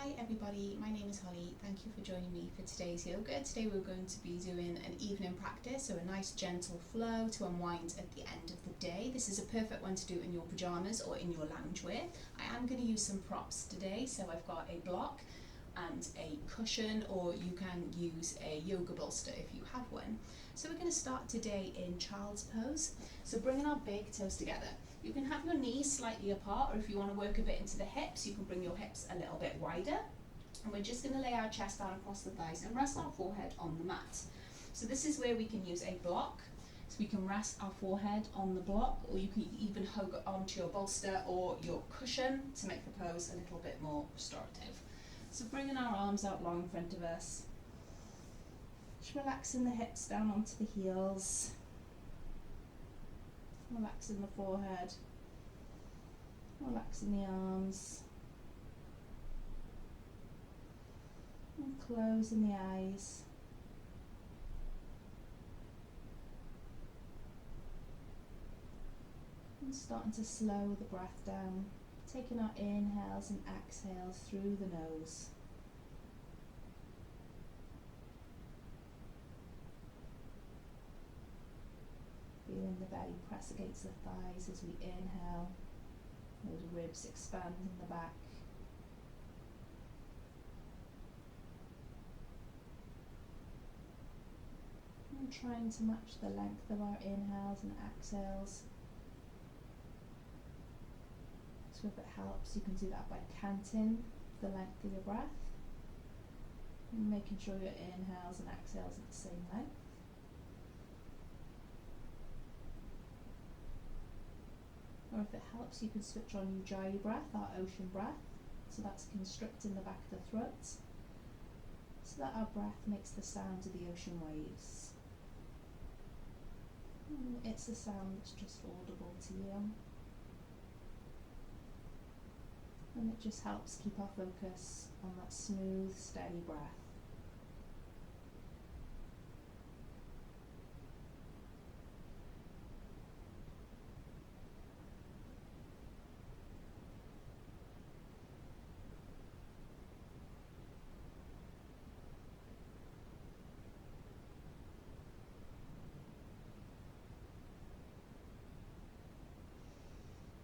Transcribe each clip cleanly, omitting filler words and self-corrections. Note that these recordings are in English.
Hi everybody, my name is Holly. Thank you for joining me for today's yoga. Today we're going to be doing an evening practice, so a nice gentle flow to unwind at the end of the day. This is a perfect one to do in your pyjamas or in your loungewear. I am going to use some props today, so I've got a block and a cushion, or you can use a yoga bolster if you have one. So we're going to start today in child's pose. So bringing our big toes together. You can have your knees slightly apart, or if you want to work a bit into the hips, you can bring your hips a little bit wider. And we're just going to lay our chest down across the thighs and rest our forehead on the mat. So this is where we can use a block. So we can rest our forehead on the block, or you can even hug onto your bolster or your cushion to make the pose a little bit more restorative. So bringing our arms out long in front of us. Just relaxing the hips down onto the heels. Relaxing the forehead. Relaxing the arms. And closing the eyes. And starting to slow the breath down. Taking our inhales and exhales through the nose. Feeling the belly press against the thighs as we inhale. Those ribs expand in the back. And trying to match the length of our inhales and exhales. So if it helps, you can do that by counting the length of your breath. And making sure your inhales and exhales are the same length. Or if it helps, you can switch on Ujjayi breath, our ocean breath. So that's constricting the back of the throat, so that our breath makes the sound of the ocean waves. It's a sound that's just audible to you. And it just helps keep our focus on that smooth, steady breath.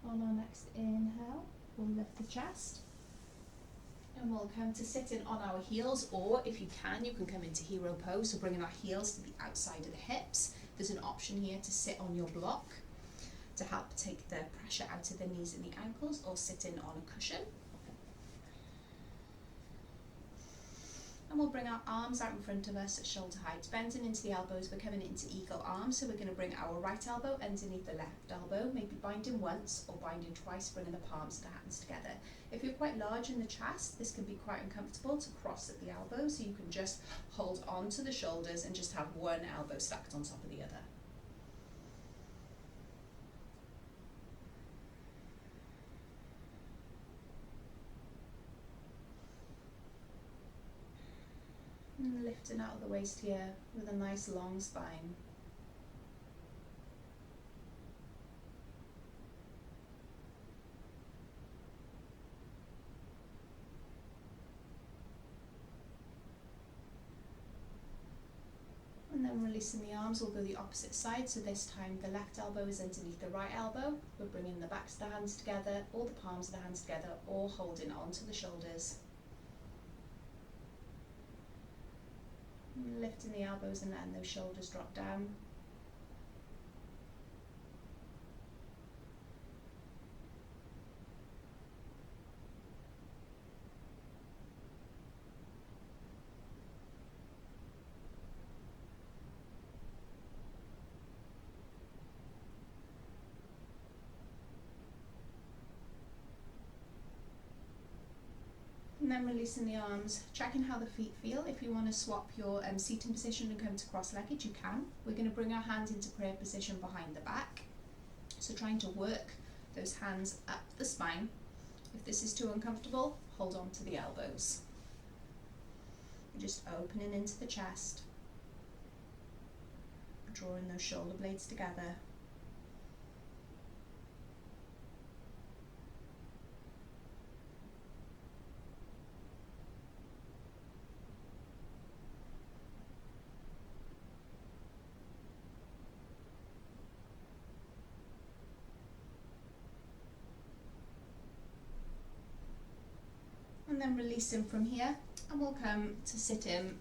On our next inhale, we'll lift the chest and we'll come to sitting on our heels, or if you can come into hero pose, so bringing our heels to the outside of the hips. There's an option here to sit on your block to help take the pressure out of the knees and the ankles, or sitting on a cushion. And we'll bring our arms out in front of us at shoulder height, bending into the elbows. We're coming into eagle arms, so we're going to bring our right elbow underneath the left elbow, maybe binding once or binding twice, bringing the palms of the hands together. If you're quite large in the chest, this can be quite uncomfortable to cross at the elbow, so you can just hold on to the shoulders and just have one elbow stacked on top of the other. And lifting out of the waist here with a nice long spine. And then releasing the arms, we'll go the opposite side. So this time the left elbow is underneath the right elbow. We're bringing the backs of the hands together, or the palms of the hands together, or holding onto the shoulders. Lifting the elbows and letting those shoulders drop down. And then releasing the arms, checking how the feet feel. If you want to swap your seating position and come to cross-legged, you can. We're going to bring our hands into prayer position behind the back. So trying to work those hands up the spine. If this is too uncomfortable, hold on to the elbows. We're just opening into the chest, drawing those shoulder blades together. And then releasing from here, and we'll come to sit in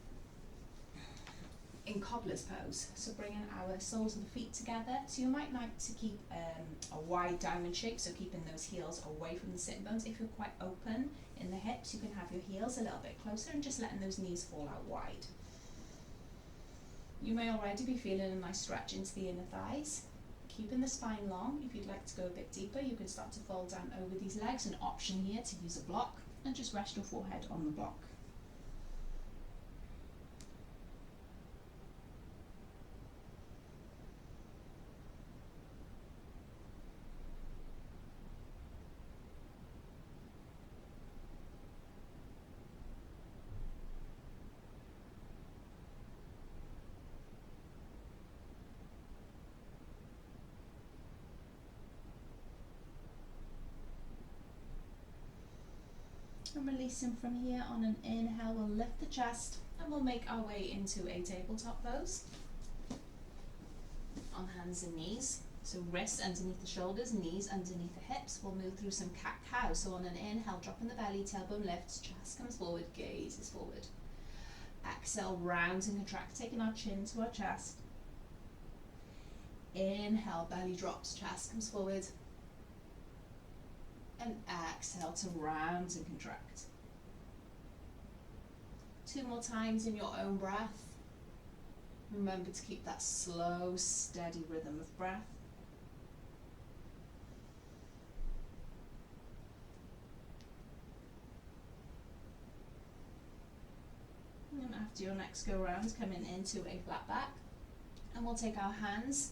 cobbler's pose. So bringing our soles of the feet together. So you might like to keep a wide diamond shape, so keeping those heels away from the sitting bones. If you're quite open in the hips, you can have your heels a little bit closer and just letting those knees fall out wide. You may already be feeling a nice stretch into the inner thighs. Keeping the spine long. If you'd like to go a bit deeper, you can start to fold down over these legs. An option here to use a block and just rest your forehead on the block. And releasing from here on an inhale, we'll lift the chest and we'll make our way into a tabletop pose on hands and knees. So wrists underneath the shoulders, knees underneath the hips. We'll move through some cat-cow. So on an inhale, dropping the belly, tailbone lifts, chest comes forward, gaze is forward. Exhale, round and contract, taking our chin to our chest. Inhale, belly drops, chest comes forward. And exhale to round and contract. 2 more times in your own breath. Remember to keep that slow, steady rhythm of breath. And after your next go round, coming into a flat back. And we'll take our hands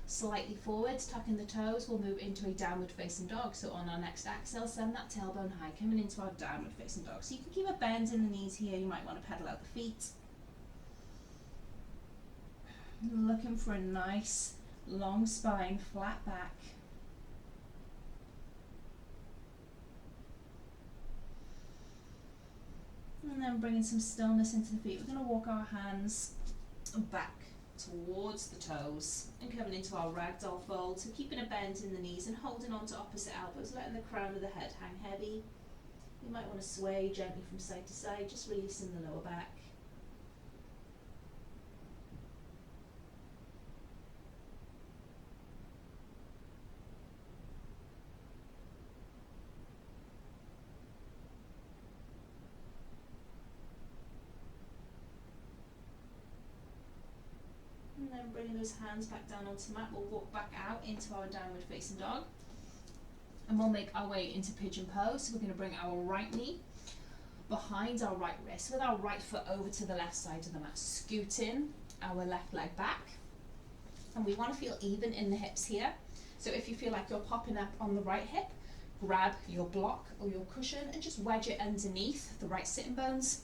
slightly forward, tucking the toes. We'll move into a downward facing dog. So on our next exhale, send that tailbone high, coming into our downward facing dog. So you can keep a bend in the knees here. You might want to pedal out the feet. Looking for a nice long spine, flat back. And then bringing some stillness into the feet. We're going to walk our hands back towards the toes and coming into our ragdoll fold. So keeping a bend in the knees and holding on to opposite elbows, letting the crown of the head hang heavy. You might want to sway gently from side to side, just releasing the lower back. And then bringing those hands back down onto the mat, we'll walk back out into our downward facing dog. And we'll make our way into pigeon pose. So we're going to bring our right knee behind our right wrist with our right foot over to the left side of the mat, scooting our left leg back. And we want to feel even in the hips here. So if you feel like you're popping up on the right hip, grab your block or your cushion and just wedge it underneath the right sitting bones.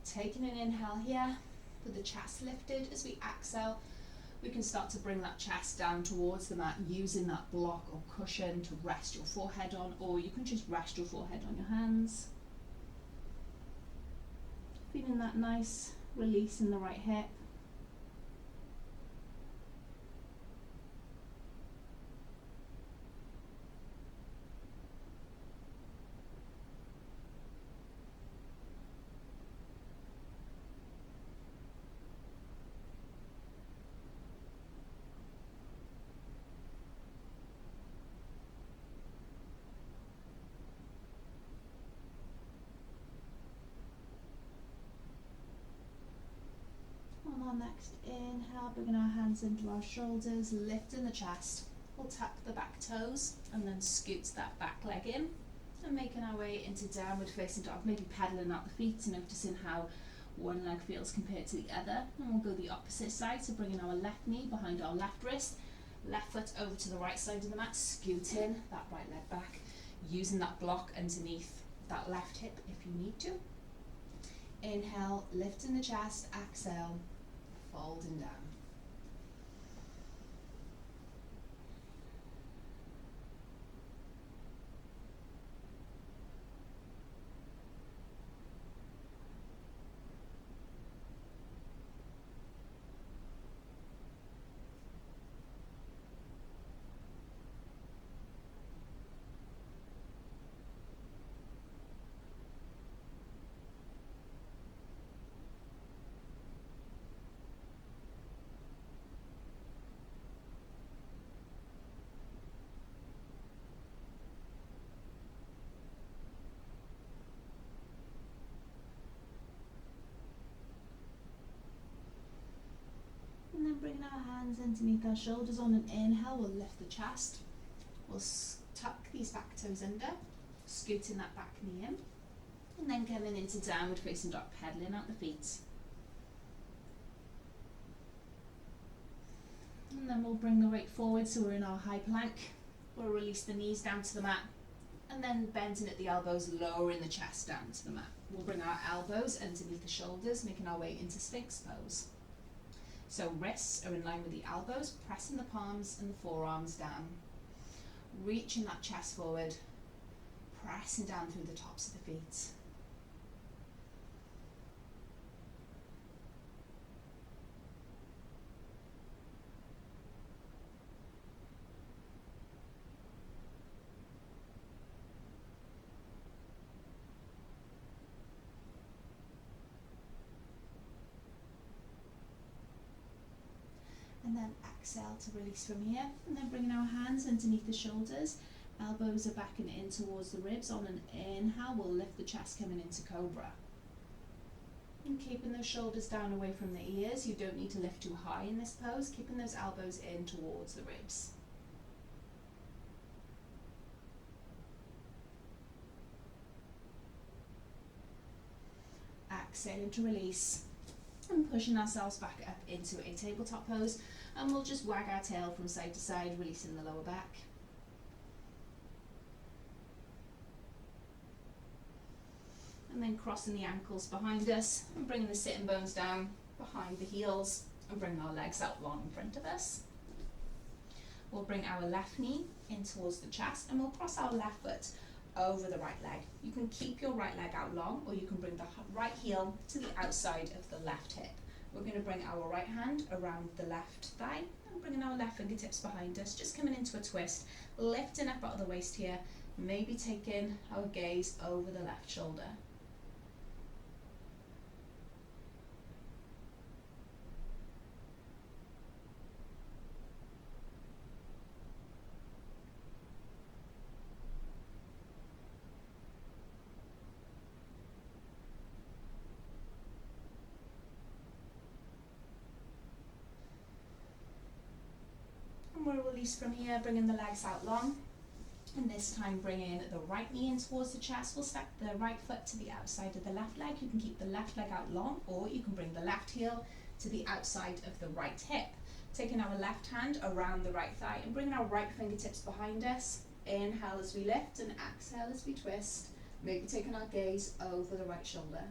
Taking an inhale here. With the chest lifted. As we exhale, we can start to bring that chest down towards the mat, using that block or cushion to rest your forehead on, or you can just rest your forehead on your hands. Feeling that nice release in the right hip. On our next inhale, bringing our hands into our shoulders, lifting the chest. We'll tuck the back toes and then scoot that back leg in and making our way into downward facing dog, maybe pedaling out the feet, noticing how one leg feels compared to the other. And we'll go the opposite side, so bringing our left knee behind our left wrist, left foot over to the right side of the mat, scooting that right leg back, using that block underneath that left hip if you need to. Inhale, lifting the chest, exhale, folding down. our hands underneath our shoulders. On an inhale, we'll lift the chest. We'll tuck these back toes under, scooting that back knee in, and then coming into downward facing dog, pedaling out the feet. And then we'll bring the weight forward so we're in our high plank. We'll release the knees down to the mat, and then bending at the elbows, lowering the chest down to the mat. We'll bring our elbows underneath the shoulders, making our way into Sphinx pose. So wrists are in line with the elbows, pressing the palms and the forearms down. Reaching that chest forward, pressing down through the tops of the feet. And then exhale to release from here, and then bringing our hands underneath the shoulders, elbows are back and in towards the ribs. On an inhale, we'll lift the chest, coming into cobra. And keeping those shoulders down away from the ears. You don't need to lift too high in this pose, keeping those elbows in towards the ribs. Exhaling to release, and pushing ourselves back up into a tabletop pose, and we'll just wag our tail from side to side, releasing the lower back. And then crossing the ankles behind us and bringing the sitting bones down behind the heels, and bring our legs out long in front of us. We'll bring our left knee in towards the chest, and we'll cross our left foot over the right leg. You can keep your right leg out long, or you can bring the right heel to the outside of the left hip. We're going to bring our right hand around the left thigh, and bringing our left fingertips behind us, just coming into a twist, lifting up out of the waist here, maybe taking our gaze over the left shoulder. And we'll release from here, bringing the legs out long, and this time bringing the right knee in towards the chest. We'll step the right foot to the outside of the left leg. You can keep the left leg out long, or you can bring the left heel to the outside of the right hip. Taking our left hand around the right thigh and bringing our right fingertips behind us. Inhale as we lift, and exhale as we twist, maybe taking our gaze over the right shoulder.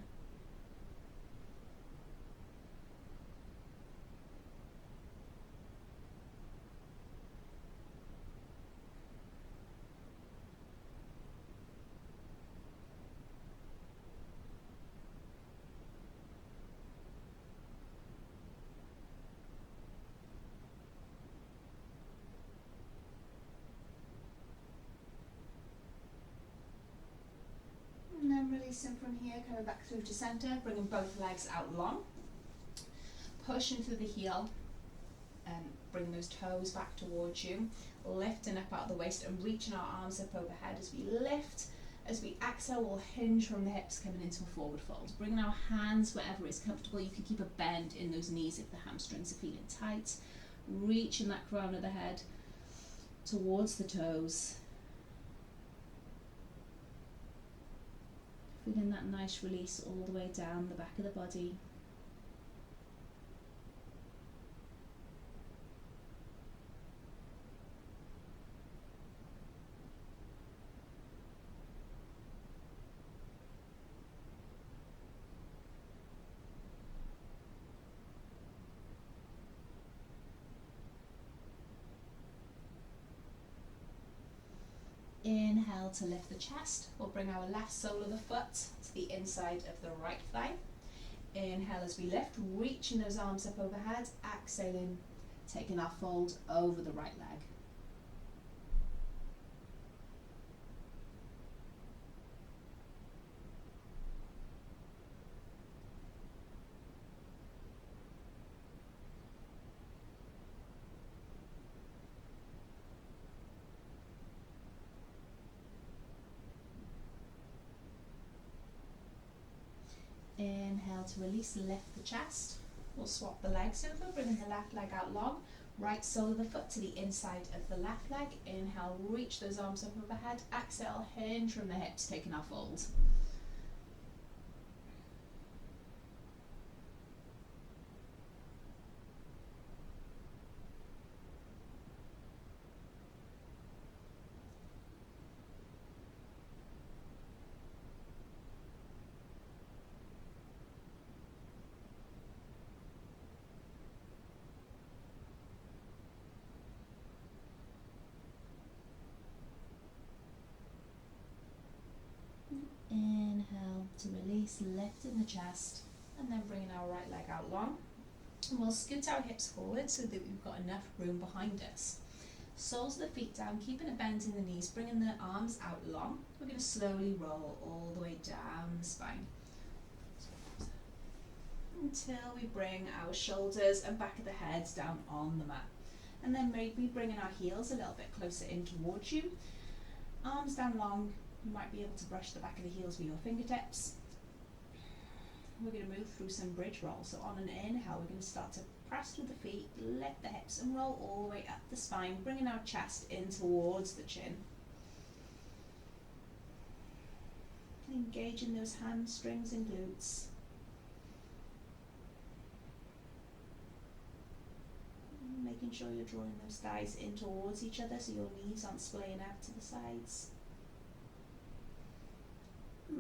And then releasing from here, coming back through to center, bringing both legs out long, pushing through the heel, and bring those toes back towards you, lifting up out of the waist and reaching our arms up overhead as we lift. As we exhale, we'll hinge from the hips, coming into a forward fold. Bringing our hands wherever is comfortable. You can keep a bend in those knees if the hamstrings are feeling tight. Reaching that crown of the head towards the toes. Feeling that nice release all the way down the back of the body. Inhale to lift the chest. We'll bring our left sole of the foot to the inside of the right thigh. Inhale as we lift, reaching those arms up overhead. Exhaling, taking our fold over the right leg. Inhale to release, lift the chest. We'll swap the legs over, bringing the left leg out long, right sole of the foot to the inside of the left leg. Inhale, reach those arms up overhead. Exhale, hinge from the hips, taking our fold. Inhale to release, lifting the chest, and then bringing our right leg out long. And we'll scoot our hips forward so that we've got enough room behind us. Soles of the feet down, keeping a bend in the knees, bringing the arms out long. We're going to slowly roll all the way down the spine until we bring our shoulders and back of the head down on the mat. And then maybe bringing our heels a little bit closer in towards you. Arms down long. You might be able to brush the back of the heels with your fingertips. We're going to move through some bridge rolls. So on an inhale, we're going to start to press through the feet, lift the hips and roll all the way up the spine, bringing our chest in towards the chin. Engaging those hamstrings and glutes. Making sure you're drawing those thighs in towards each other so your knees aren't splaying out to the sides.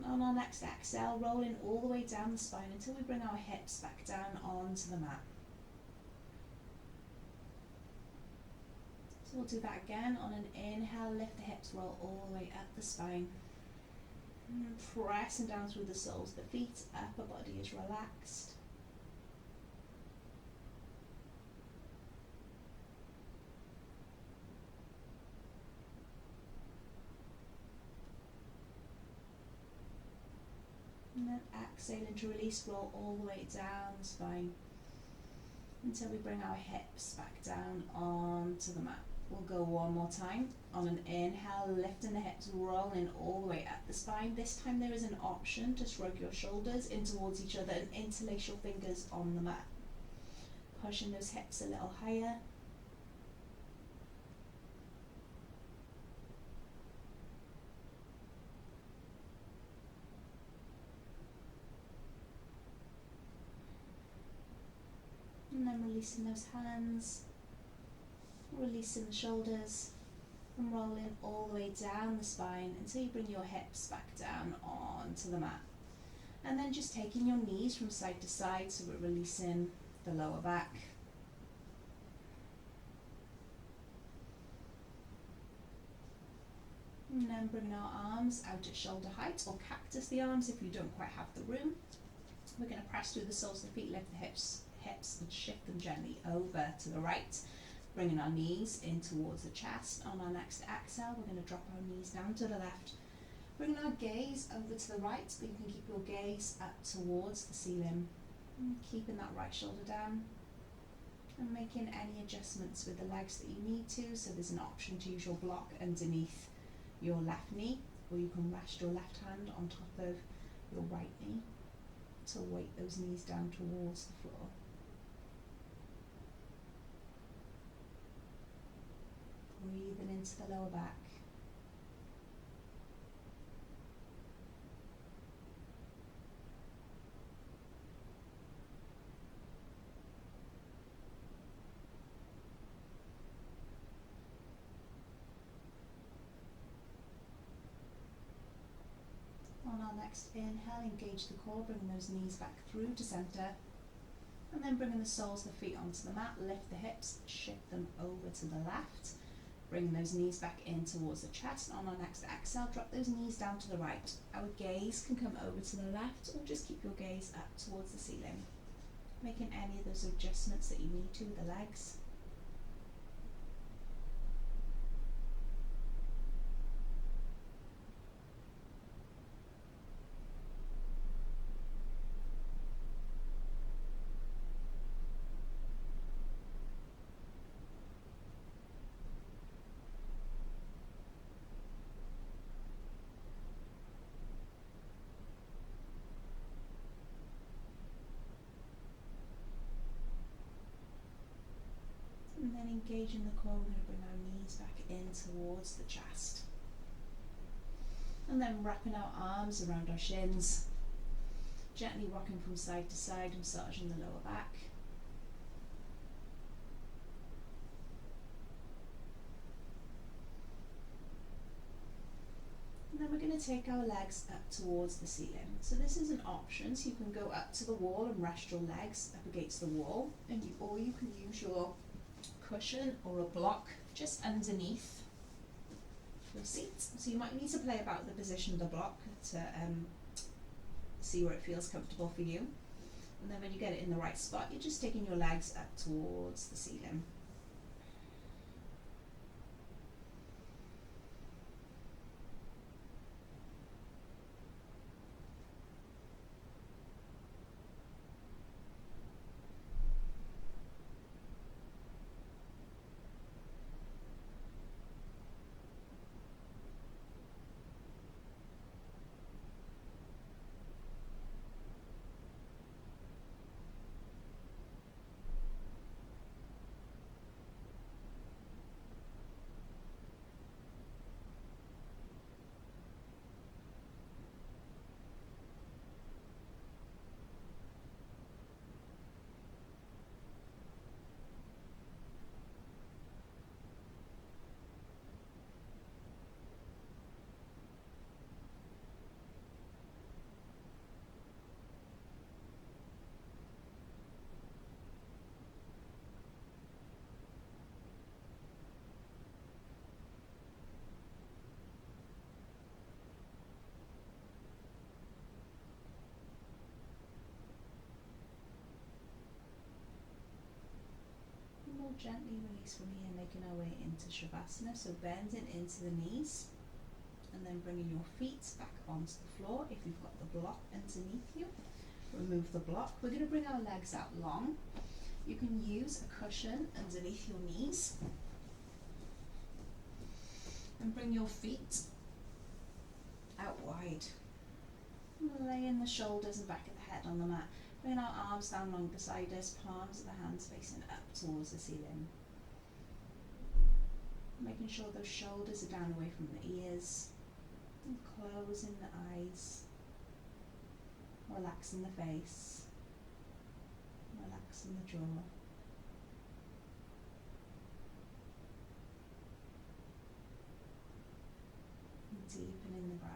On our next exhale, rolling all the way down the spine until we bring our hips back down onto the mat. So we'll do that again. On an inhale, lift the hips, roll all the way up the spine. And pressing down through the soles of the feet, upper body is relaxed. And then exhaling to release, roll all the way down the spine until we bring our hips back down onto the mat. We'll go one more time. On an inhale, lifting the hips, rolling all the way up the spine. This time there is an option to shrug your shoulders in towards each other and interlace your fingers on the mat. Pushing those hips a little higher. And then releasing those hands, releasing the shoulders, and rolling all the way down the spine until you bring your hips back down onto the mat. And then just taking your knees from side to side so we're releasing the lower back. And then bringing our arms out at shoulder height, or cactus the arms if you don't quite have the room. We're going to press through the soles of the feet, lift the hips and shift them gently over to the right, bringing our knees in towards the chest. On our next exhale, we're going to drop our knees down to the left, bringing our gaze over to the right, but you can keep your gaze up towards the ceiling, and keeping that right shoulder down, and making any adjustments with the legs that you need to. So there's an option to use your block underneath your left knee, or you can rest your left hand on top of your right knee to weight those knees down towards the floor. Breathing into the lower back. On our next inhale, engage the core, bring those knees back through to center. And then bringing the soles of the feet onto the mat, lift the hips, shift them over to the left. Bring those knees back in towards the chest. On our next exhale, drop those knees down to the right. Our gaze can come over to the left, or just keep your gaze up towards the ceiling. Making any of those adjustments that you need to with the legs. engaging the core, we're going to bring our knees back in towards the chest. And then wrapping our arms around our shins, gently rocking from side to side, massaging the lower back. And then we're going to take our legs up towards the ceiling. So this is an option, so you can go up to the wall and rest your legs up against the wall, or you can use your cushion or a block just underneath your seat. So you might need to play about with the position of the block to see where it feels comfortable for you. And then when you get it in the right spot, you're just taking your legs up towards the ceiling. We'll gently release from here, making our way into Shavasana, so bending into the knees and then bringing your feet back onto the floor. If you've got the block underneath you, remove the block. We're going to bring our legs out long. You can use a cushion underneath your knees and bring your feet out wide, laying the shoulders and back of the head on the mat. Bring our arms down long beside us, palms of the hands facing up towards the ceiling. Making sure those shoulders are down away from the ears, and closing the eyes, relaxing the face, relaxing the jaw. And deepening the breath.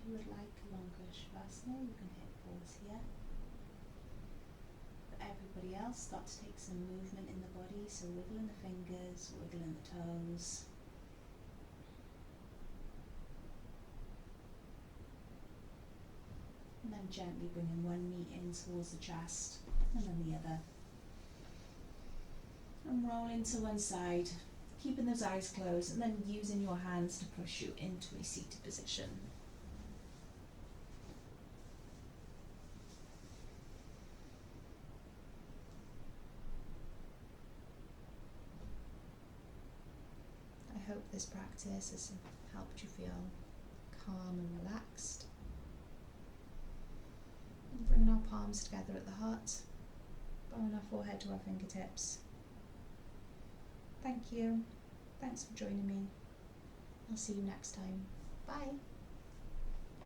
If you would like a longer Shavasana, you can hit pause here. For everybody else, start to take some movement in the body, so wiggling the fingers, wiggling the toes. And then gently bringing one knee in towards the chest, and then the other. And rolling to one side, keeping those eyes closed, and then using your hands to push you into a seated position. this practice has helped you feel calm and relaxed. And bringing our palms together at the heart, bowing our forehead to our fingertips. Thank you. Thanks for joining me. I'll see you next time. Bye.